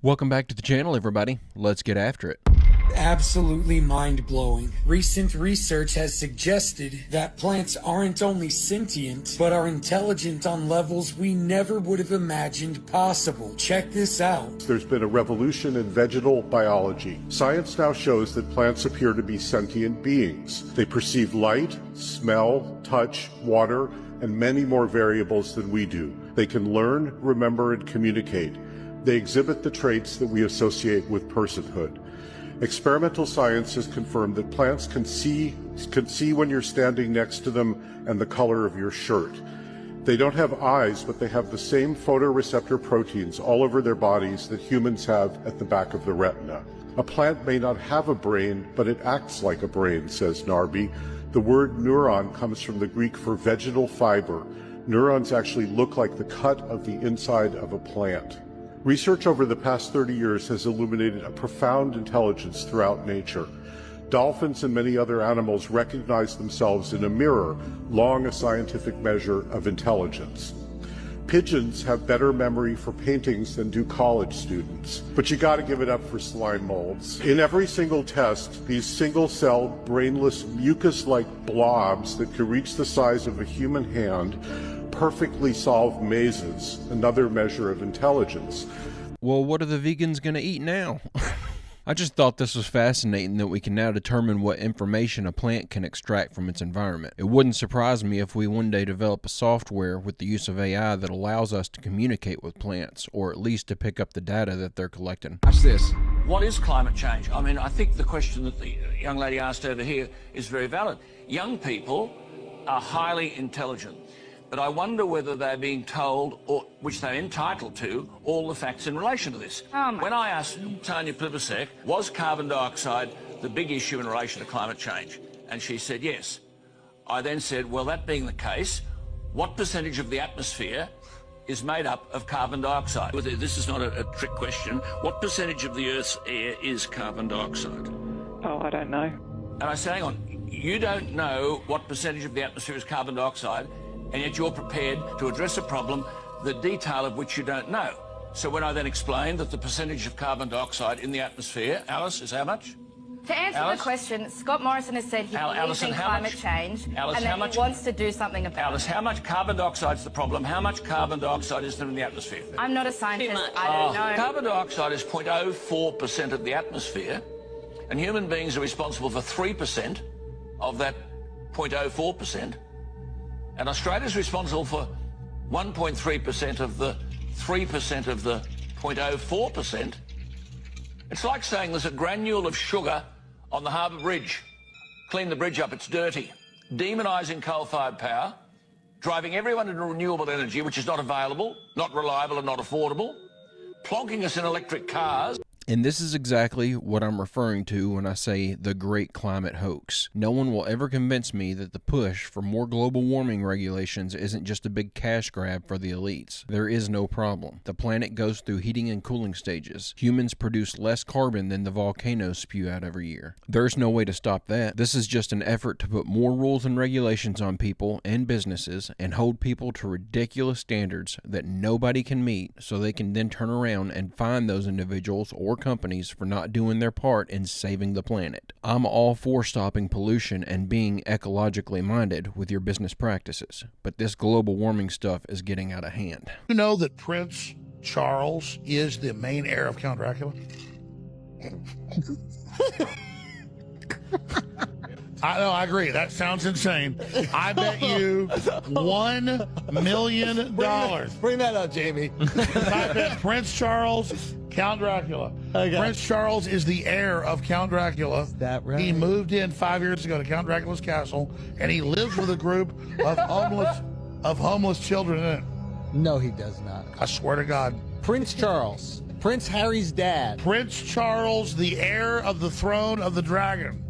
Welcome back to the channel, everybody. Let's get after it. Absolutely mind-blowing. Recent research has suggested that plants aren't only sentient, but are intelligent on levels we never would have imagined possible. Check this out. There's been a revolution in vegetal biology. Science now shows that plants appear to be sentient beings. They perceive light, smell, touch, water, and many more variables than we do. They can learn, remember, and communicate. They exhibit the traits that we associate with personhood. Experimental science has confirmed that plants can see when you're standing next to them and the color of your shirt. They don't have eyes, but they have the same photoreceptor proteins all over their bodies that humans have at the back of the retina. A plant may not have a brain, but it acts like a brain, says Narby. The word neuron comes from the Greek for vegetal fiber. Neurons actually look like the cut of the inside of a plant. Research over the past 30 years has illuminated a profound intelligence throughout nature. Dolphins and many other animals recognize themselves in a mirror, long a scientific measure of intelligence. Pigeons have better memory for paintings than do college students. But you gotta give it up for slime molds. In every single test, these single-celled, brainless, mucus-like blobs that can reach the size of a human hand perfectly solve mazes, another measure of intelligence. Well, what are the vegans going to eat now? I just thought this was fascinating that we can now determine what information a plant can extract from its environment. It wouldn't surprise me if we one day develop a software with the use of AI that allows us to communicate with plants, or at least to pick up the data that they're collecting. Watch this. What is climate change? I mean, I think the question that the young lady asked over here is very valid. Young people are highly intelligent, but I wonder whether they're being told, or which they're entitled to, all the facts in relation to this. When I asked Tanya Plibersek, was carbon dioxide the big issue in relation to climate change? And she said yes. I then said, well, that being the case, what percentage of the atmosphere is made up of carbon dioxide? This is not a trick question. What percentage of the Earth's air is carbon dioxide? Oh, I don't know. And I said, hang on, you don't know what percentage of the atmosphere is carbon dioxide, and yet you're prepared to address a problem, the detail of which you don't know. So when I then explained that the percentage of carbon dioxide in the atmosphere, Alice, is how much? To answer the question, Scott Morrison has said he believes in climate change and that he wants to do something about it. Alice, how much carbon dioxide is the problem? How much carbon dioxide is there in the atmosphere? I'm not a scientist. I don't know. Carbon dioxide is 0.04% of the atmosphere, and human beings are responsible for 3% of that 0.04%. And Australia's responsible for 1.3% of the 3% of the 0.04%. It's like saying there's a granule of sugar on the Harbour Bridge. Clean the bridge up, it's dirty. Demonising coal-fired power, driving everyone into renewable energy, which is not available, not reliable and not affordable, plonking us in electric cars. And this is exactly what I'm referring to when I say the great climate hoax. No one will ever convince me that the push for more global warming regulations isn't just a big cash grab for the elites. There is no problem. The planet goes through heating and cooling stages. Humans produce less carbon than the volcanoes spew out every year. There's no way to stop that. This is just an effort to put more rules and regulations on people and businesses and hold people to ridiculous standards that nobody can meet, so they can then turn around and fine those individuals or companies for not doing their part in saving the planet. I'm all for stopping pollution and being ecologically minded with your business practices, but this global warming stuff is getting out of hand. You know that Prince Charles is the main heir of Count Dracula? I know, I agree. That sounds insane. I bet you $1 million. Bring that up, Jamie. I bet Prince Charles, Count Dracula. Okay. Prince Charles is the heir of Count Dracula. Is that right? He moved in 5 years ago to Count Dracula's castle, and he lives with a group of homeless children in it. No, he does not. I swear to God. Prince Charles, Prince Harry's dad. Prince Charles, the heir of the throne of the dragon.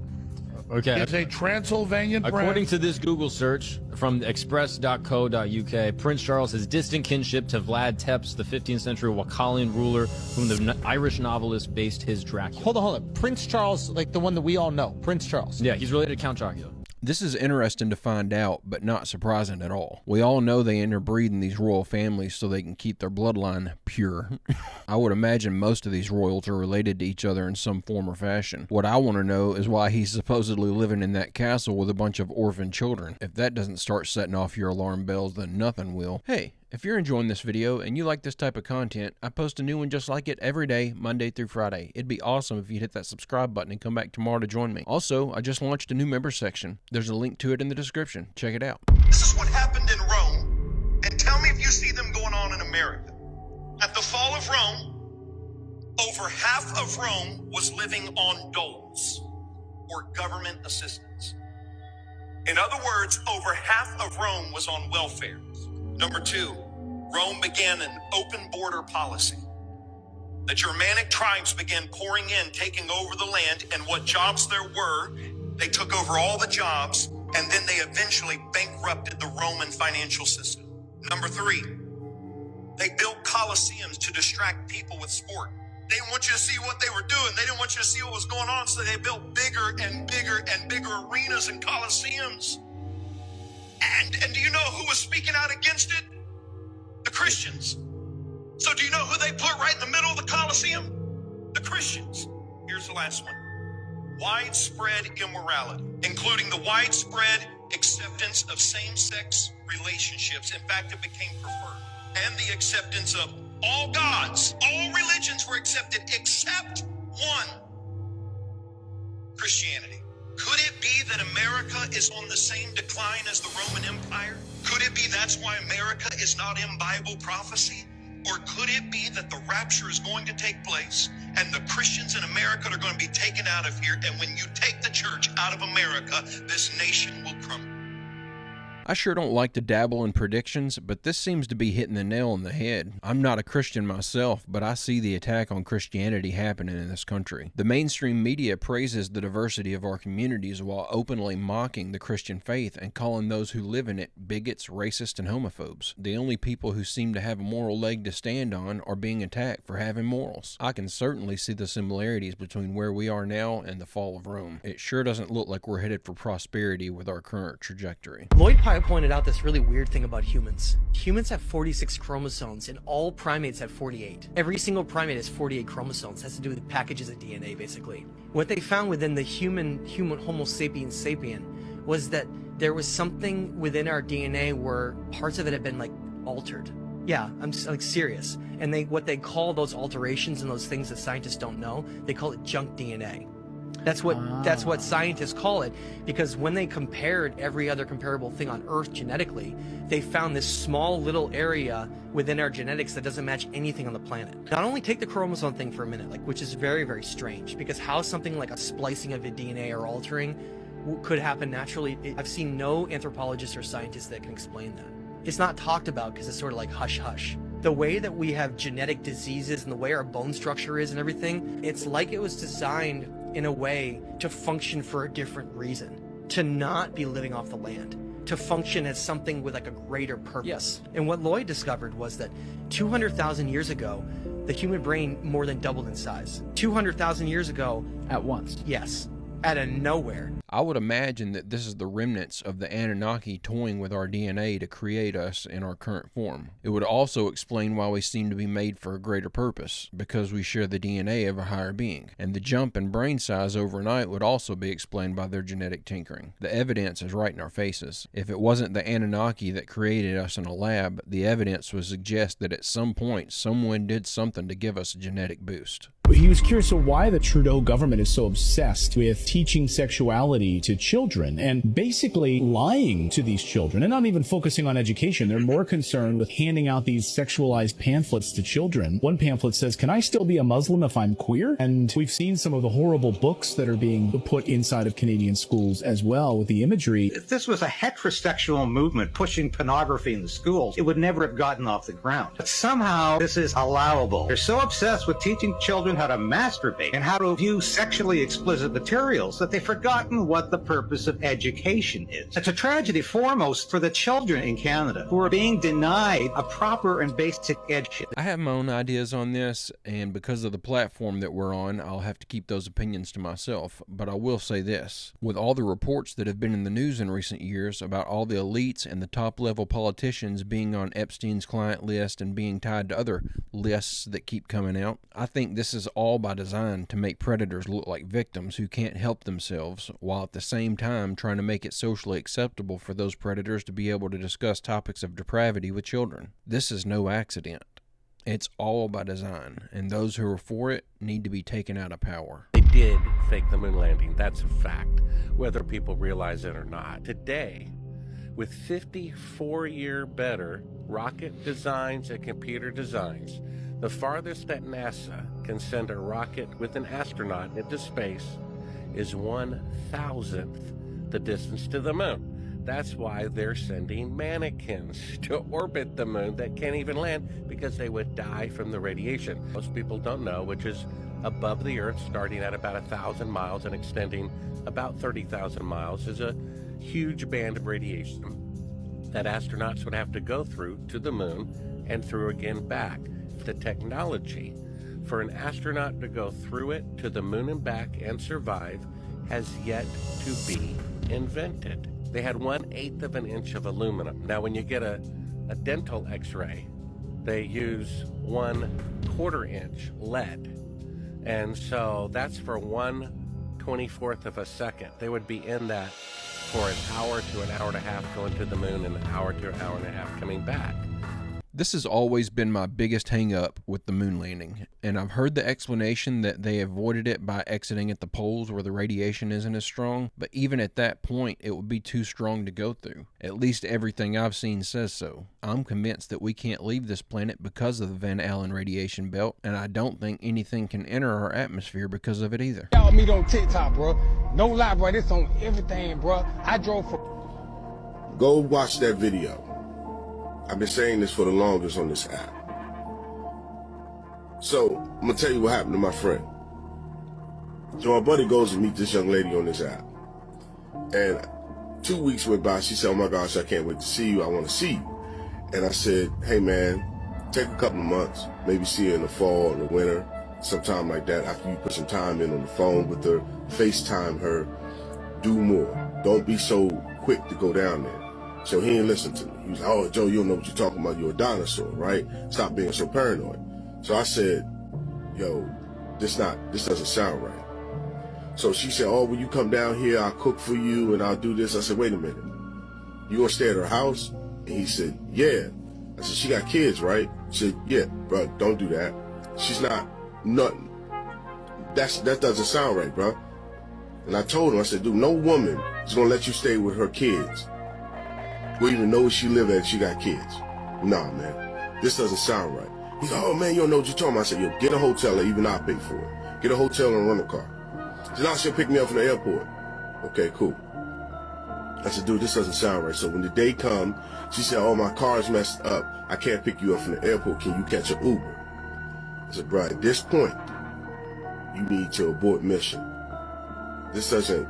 Okay. It's a Transylvanian prince. According to this Google search from express.co.uk, Prince Charles has distant kinship to Vlad Tepes, the 15th century Wakalian ruler, whom the Irish novelist based his Dracula. Hold on. Prince Charles, like the one that we all know. Prince Charles. Yeah, he's related to Count Dracula. This is interesting to find out, but not surprising at all. We all know they interbreed in these royal families so they can keep their bloodline pure. I would imagine most of these royals are related to each other in some form or fashion. What I want to know is why he's supposedly living in that castle with a bunch of orphan children. If that doesn't start setting off your alarm bells, then nothing will. Hey, if you're enjoying this video and you like this type of content, I post a new one just like it every day, Monday through Friday. It'd be awesome if you'd hit that subscribe button and come back tomorrow to join me. Also, I just launched a new member section. There's a link to it in the description. Check it out. This is what happened in Rome, and tell me if you see them going on in America. At the fall of Rome, over half of Rome was living on doles, or government assistance. In other words, over half of Rome was on welfare. Number two, Rome began an open border policy. The Germanic tribes began pouring in, taking over the land, and what jobs there were, they took over all the jobs, and then they eventually bankrupted the Roman financial system. Number three, they built coliseums to distract people with sport. They didn't want you to see what they were doing. They didn't want you to see what was going on, so they built bigger and bigger and bigger arenas and coliseums. And do you know who was speaking out against it? The Christians. So do you know who they put right in the middle of the Colosseum? The Christians. Here's the last one. Widespread immorality, including the widespread acceptance of same-sex relationships. In fact, it became preferred. And the acceptance of all gods. All religions were accepted except one. Christianity. Could it be that America is on the same decline as the Roman Empire? Could it be that's why America is not in Bible prophecy? Or could it be that the rapture is going to take place and the Christians in America are going to be taken out of here, and when you take the church out of America, this nation will crumble? I sure don't like to dabble in predictions, but this seems to be hitting the nail on the head. I'm not a Christian myself, but I see the attack on Christianity happening in this country. The mainstream media praises the diversity of our communities while openly mocking the Christian faith and calling those who live in it bigots, racists, and homophobes. The only people who seem to have a moral leg to stand on are being attacked for having morals. I can certainly see the similarities between where we are now and the fall of Rome. It sure doesn't look like we're headed for prosperity with our current trajectory. Lloyd pointed out this really weird thing about humans. Humans have 46 chromosomes and all primates have 48. Every single primate has 48 chromosomes. It has to do with packages of DNA, basically. What they found within the human Homo sapiens sapien was that there was something within our DNA where parts of it had been like altered. Yeah, I'm like serious. And what they call those alterations and those things that scientists don't know, they call it junk DNA. That's what scientists call it, because when they compared every other comparable thing on Earth genetically, they found this small little area within our genetics that doesn't match anything on the planet. Not only take the chromosome thing for a minute, which is very, very strange, because how something like a splicing of a DNA or altering could happen naturally, I've seen no anthropologist or scientist that can explain that. It's not talked about because it's sort of like hush-hush. The way that we have genetic diseases and the way our bone structure is and everything, it's like it was designed in a way to function for a different reason, to not be living off the land, to function as something with like a greater purpose. Yes. And what Lloyd discovered was that 200,000 years ago, the human brain more than doubled in size. 200,000 years ago. At once. Yes. Out of nowhere. I would imagine that this is the remnants of the Anunnaki toying with our DNA to create us in our current form. It would also explain why we seem to be made for a greater purpose, because we share the DNA of a higher being. And the jump in brain size overnight would also be explained by their genetic tinkering. The evidence is right in our faces. If it wasn't the Anunnaki that created us in a lab, the evidence would suggest that at some point someone did something to give us a genetic boost. He was curious of why the Trudeau government is so obsessed with teaching sexuality to children and basically lying to these children and not even focusing on education. They're more concerned with handing out these sexualized pamphlets to children. One pamphlet says, "Can I still be a Muslim if I'm queer?" And we've seen some of the horrible books that are being put inside of Canadian schools as well with the imagery. If this was a heterosexual movement pushing pornography in the schools, it would never have gotten off the ground. But somehow this is allowable. They're so obsessed with teaching children children how to masturbate and how to view sexually explicit materials that they've forgotten what the purpose of education is. It's a tragedy foremost for the children in Canada who are being denied a proper and basic education. I have my own ideas on this, and because of the platform that we're on, I'll have to keep those opinions to myself. But I will say this, with all the reports that have been in the news in recent years about all the elites and the top-level politicians being on Epstein's client list and being tied to other lists that keep coming out, I think this is all by design to make predators look like victims who can't help themselves, while at the same time trying to make it socially acceptable for those predators to be able to discuss topics of depravity with children. This is no accident. It's all by design, and those who are for it need to be taken out of power. They did fake the moon landing. That's a fact, whether people realize it or not. Today, with 54-year better rocket designs and computer designs, the farthest that NASA can send a rocket with an astronaut into space is 1,000th the distance to the moon. That's why they're sending mannequins to orbit the moon that can't even land because they would die from the radiation. Most people don't know, which is above the Earth, starting at about 1,000 miles and extending about 30,000 miles, is a huge band of radiation that astronauts would have to go through to the moon and through again back. The technology for an astronaut to go through it to the moon and back and survive has yet to be invented. They had 1/8 of an inch of aluminum. Now, when you get a dental x-ray, they use 1/4 inch lead. And so that's for 1/24 of a second. They would be in that for an hour to an hour and a half going to the moon and an hour to an hour and a half coming back. This has always been my biggest hang-up with the moon landing, and I've heard the explanation that they avoided it by exiting at the poles where the radiation isn't as strong, but even at that point, it would be too strong to go through. At least everything I've seen says so. I'm convinced that we can't leave this planet because of the Van Allen radiation belt, and I don't think anything can enter our atmosphere because of it either. Y'all meet on TikTok, bro. No lie, bro. This on everything, bro. I drove for... Go watch that video. I've been saying this for the longest on this app. So, I'm gonna tell you what happened to my friend. So my buddy goes to meet this young lady on this app. And 2 weeks went by, she said, "Oh my gosh, I can't wait to see you, I wanna see you." And I said, "Hey man, take a couple of months, maybe see her in the fall or the winter, sometime like that, after you put some time in on the phone with her, FaceTime her, do more. Don't be so quick to go down there." So he didn't listen to me. He was like, "Oh, Joe, you don't know what you're talking about. You're a dinosaur, right? Stop being so paranoid." So I said, "Yo, this doesn't sound right." So she said, "Oh, when you come down here, I'll cook for you and I'll do this." I said, "Wait a minute. You gonna stay at her house?" And he said, "Yeah." I said, "She got kids, right?" He said, "Yeah, bro, don't do that. She's not nothing. That doesn't sound right, bro." And I told him, I said, "Dude, no woman is gonna let you stay with her kids. We even know where she live at, she got kids. Nah, man, this doesn't sound right." He's like, "Oh man, you don't know what you're talking about." I said, "Yo, get a hotel, or even I'll pay for it. Get a hotel and rent a car." He said, "Now she'll pick me up from the airport." Okay, cool. I said, "Dude, this doesn't sound right." So when the day come, she said, "Oh, my car's messed up. I can't pick you up from the airport. Can you catch an Uber?" I said, "Bro, at this point, you need to abort mission. This doesn't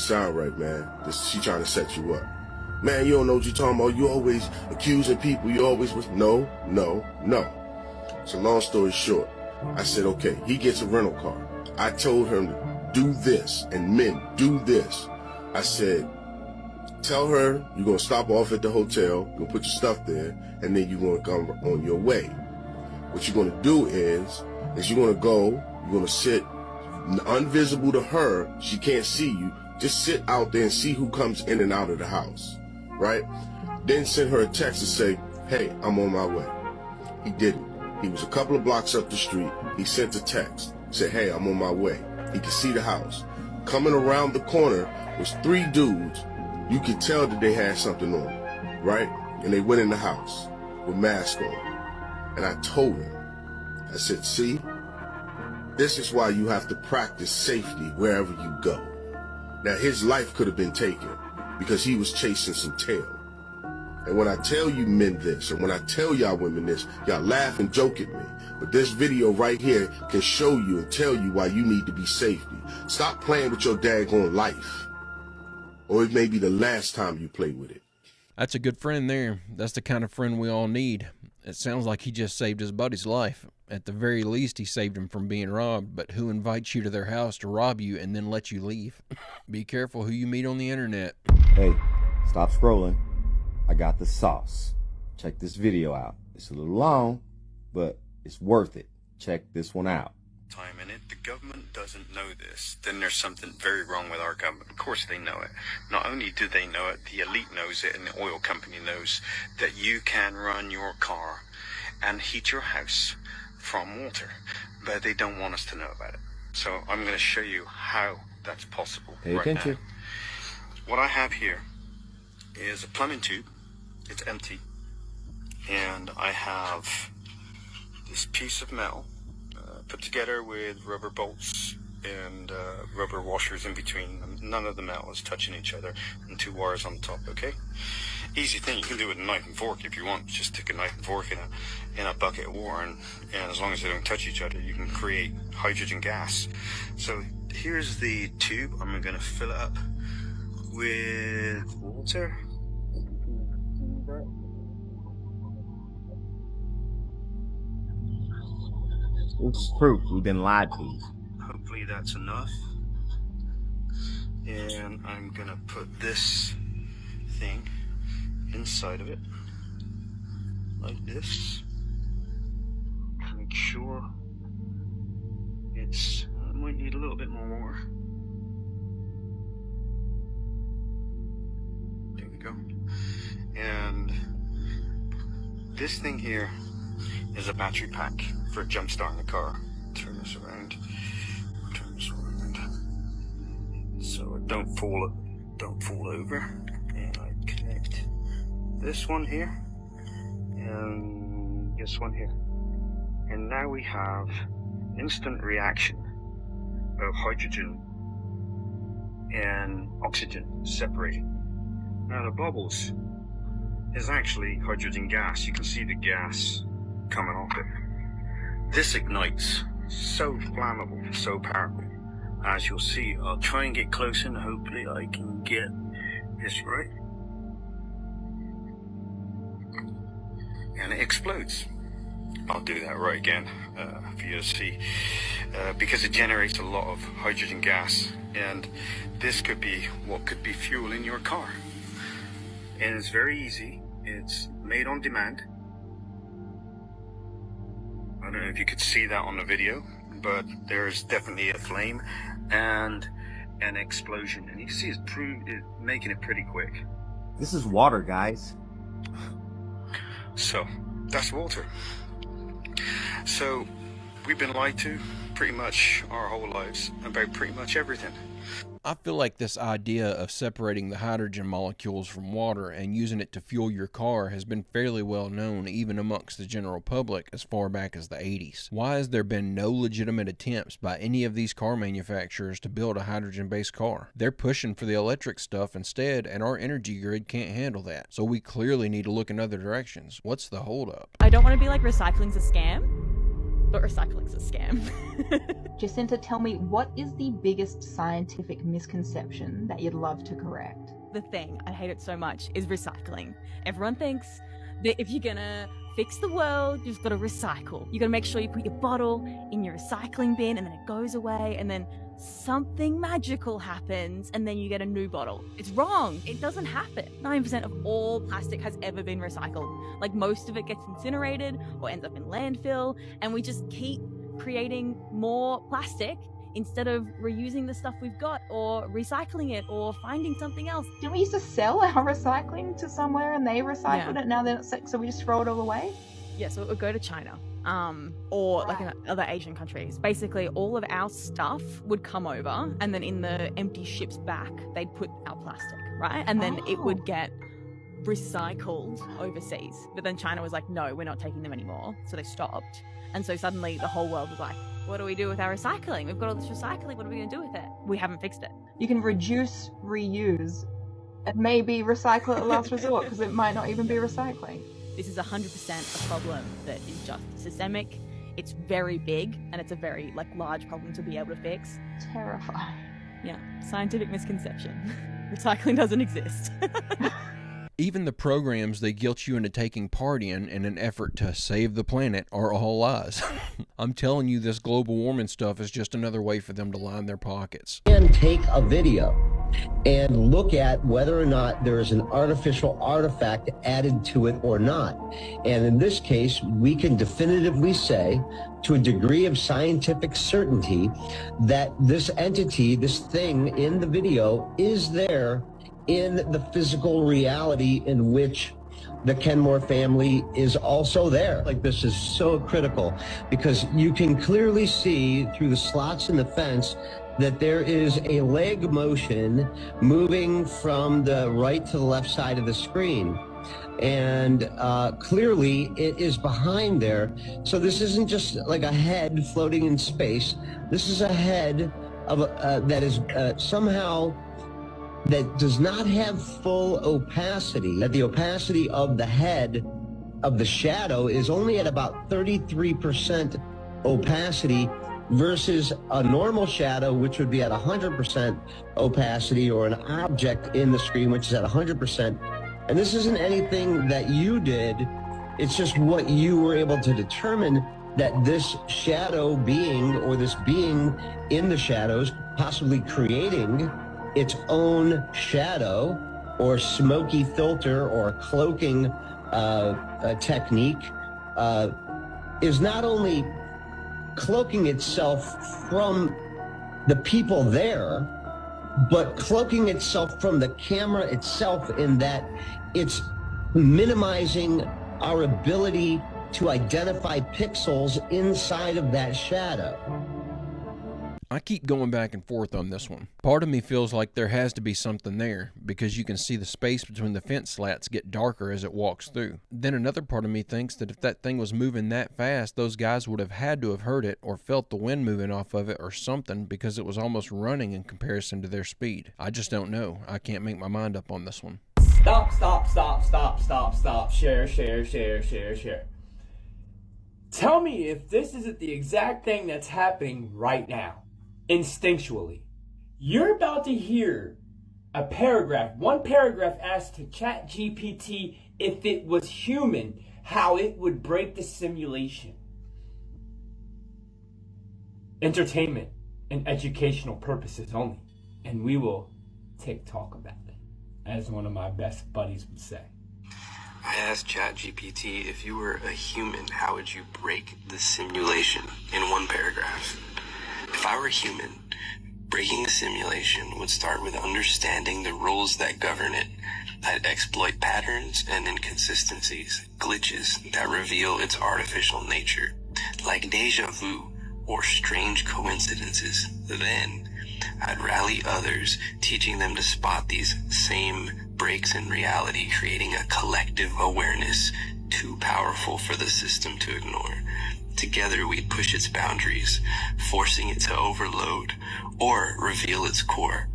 sound right, man. She trying to set you up. Man, you don't know what you're talking about. You always accusing people. You always was no. So long story short, I said, okay, he gets a rental car. I told him to do this, and men, do this. I said, tell her you're going to stop off at the hotel, you're going to put your stuff there, and then you're going to come on your way. What you're going to do is you're going to go, you're going to sit invisible to her. She can't see you. Just sit out there and see who comes in and out of the house, right? Then send her a text and say, hey, I'm on my way. He didn't. He was a couple of blocks up the street. He sent a text, said, hey, I'm on my way. He could see the house. Coming around the corner was 3 dudes. You could tell that they had something on, right? And they went in the house with masks on. And I told him, I said, see, this is why you have to practice safety wherever you go. Now, his life could have been taken because he was chasing some tail. And when I tell you men this, or when I tell y'all women this, y'all laugh and joke at me. But this video right here can show you and tell you why you need to be safety. Stop playing with your daggone life. Or it may be the last time you play with it. That's a good friend there. That's the kind of friend we all need. It sounds like he just saved his buddy's life. At the very least, he saved him from being robbed. But who invites you to their house to rob you and then let you leave? Be careful who you meet on the internet. Hey, stop scrolling. I got the sauce. Check this video out. It's a little long, but it's worth it. Check this one out. Time in it. The government doesn't know this. Then there's something very wrong with our government. Of course they know it. Not only do they know it, the elite knows it, and the oil company knows that you can run your car and heat your house from water, but they don't want us to know about it. So I'm going to show you how that's possible. Pay attention. Now. What I have here is a plumbing tube. It's empty, and I have this piece of metal put together with rubber bolts and rubber washers in between. None of the metal is touching each other, and 2 wires on top. Okay, easy thing. You can do it with a knife and fork if you want. Just stick a knife and fork in a bucket of water, and as long as they don't touch each other, you can create hydrogen gas. So here's the tube. I'm going to fill it up with water. This is proof we've been lied to. Hopefully that's enough. And I'm gonna put this thing inside of it, like this. Make sure it's, I might need a little bit more water. There we go. And this thing here is a battery pack for jumpstarting the car. Turn this around. So it don't fall over. And I connect this one here and this one here. And now we have instant reaction of hydrogen and oxygen separating. Now the bubbles is actually hydrogen gas. You can see the gas coming off it. This ignites, so flammable, so powerful. As you'll see, I'll try and get close and hopefully I can get this right. And it explodes. I'll do that right again for you to see, because it generates a lot of hydrogen gas, and this could be what could be fuel in your car. And it's very easy. It's made on demand. I don't know if you could see that on the video, but there's definitely a flame and an explosion, and you can see it's making it pretty quick. This is water, guys. So that's water. So we've been lied to pretty much our whole lives about pretty much everything. I feel like this idea of separating the hydrogen molecules from water and using it to fuel your car has been fairly well known even amongst the general public as far back as the 80s. Why has there been no legitimate attempts by any of these car manufacturers to build a hydrogen-based car? They're pushing for the electric stuff instead, and our energy grid can't handle that. So we clearly need to look in other directions. What's the holdup? I don't want to be like recycling's a scam, but recycling's a scam. Jacinta, tell me, what is the biggest scientific misconception that you'd love to correct? The thing, I hate it so much, is recycling. Everyone thinks that if you're gonna fix the world, you've got to recycle. You got to make sure you put your bottle in your recycling bin and then it goes away and then something magical happens and then you get a new bottle. It's wrong. It doesn't happen. 9% of all plastic has ever been recycled. Like, most of it gets incinerated or ends up in landfill, and we just keep creating more plastic instead of reusing the stuff we've got or recycling it or finding something else. Didn't we used to sell our recycling to somewhere and they recycled it? Now they're not, so we just throw it all away? Yeah, so it would go to China. Or like in other Asian countries. Basically, all of our stuff would come over, and then in the empty ships back, they'd put our plastic, right? And then it would get recycled overseas. But then China was like, no, we're not taking them anymore. So they stopped. And so suddenly the whole world was like, what do we do with our recycling? We've got all this recycling. What are we going to do with it? We haven't fixed it. You can reduce, reuse, And maybe recycle at last resort, because it might not even be recycling. This is 100% a problem that is just systemic. It's very big, and it's a very large problem to be able to fix. Terrifying. Yeah, scientific misconception. Recycling doesn't exist. Even the programs they guilt you into taking part in an effort to save the planet are all lies. I'm telling you, this global warming stuff is just another way for them to line their pockets. And take a video and look at whether or not there is an artificial artifact added to it or not. And in this case, we can definitively say, to a degree of scientific certainty, that this entity, this thing in the video, is there in the physical reality in which the Kenmore family is also there. This is so critical, because you can clearly see through the slots in the fence that there is a leg motion moving from the right to the left side of the screen. And clearly it is behind there. So this isn't just like a head floating in space. This is a head of that is somehow that does not have full opacity, that the opacity of the head of the shadow is only at about 33% opacity versus a normal shadow, which would be at 100% opacity, or an object in the screen, which is at 100%. And this isn't anything that you did. It's just what you were able to determine, that this shadow being, or this being in the shadows, possibly creating its own shadow or smoky filter or cloaking technique, is not only cloaking itself from the people there, but cloaking itself from the camera itself, in that it's minimizing our ability to identify pixels inside of that shadow. I keep going back and forth on this one. Part of me feels like there has to be something there, because you can see the space between the fence slats get darker as it walks through. Then another part of me thinks that if that thing was moving that fast, those guys would have had to have heard it or felt the wind moving off of it or something, because it was almost running in comparison to their speed. I just don't know. I can't make my mind up on this one. Stop. Share. Tell me if this isn't the exact thing that's happening right now. Instinctually, you're about to hear one paragraph asked to ChatGPT if it was human, how it would break the simulation. Entertainment and educational purposes only, and we will talk about it, as one of my best buddies would say. I asked ChatGPT, if you were a human, how would you break the simulation in one paragraph? If I were human, breaking the simulation would start with understanding the rules that govern it. I'd exploit patterns and inconsistencies, glitches that reveal its artificial nature, like deja vu or strange coincidences. Then, I'd rally others, teaching them to spot these same breaks in reality, creating a collective awareness too powerful for the system to ignore. Together we'd push its boundaries, forcing it to overload or reveal its core.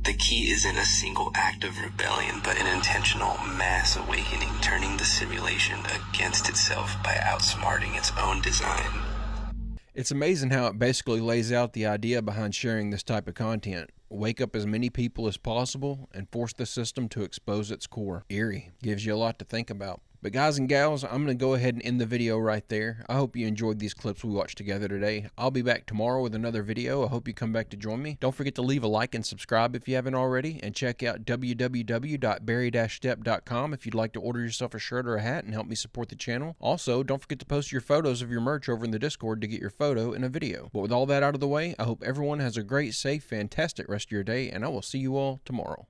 The key isn't a single act of rebellion, but an intentional mass awakening, turning the simulation against itself by outsmarting its own design. It's amazing how it basically lays out the idea behind sharing this type of content. Wake up as many people as possible and force the system to expose its core. Eerie. Gives you a lot to think about. But guys and gals, I'm going to go ahead and end the video right there. I hope you enjoyed these clips we watched together today. I'll be back tomorrow with another video. I hope you come back to join me. Don't forget to leave a like and subscribe if you haven't already. And check out www.barry-stepp.com if you'd like to order yourself a shirt or a hat and help me support the channel. Also, don't forget to post your photos of your merch over in the Discord to get your photo in a video. But with all that out of the way, I hope everyone has a great, safe, fantastic rest of your day, and I will see you all tomorrow.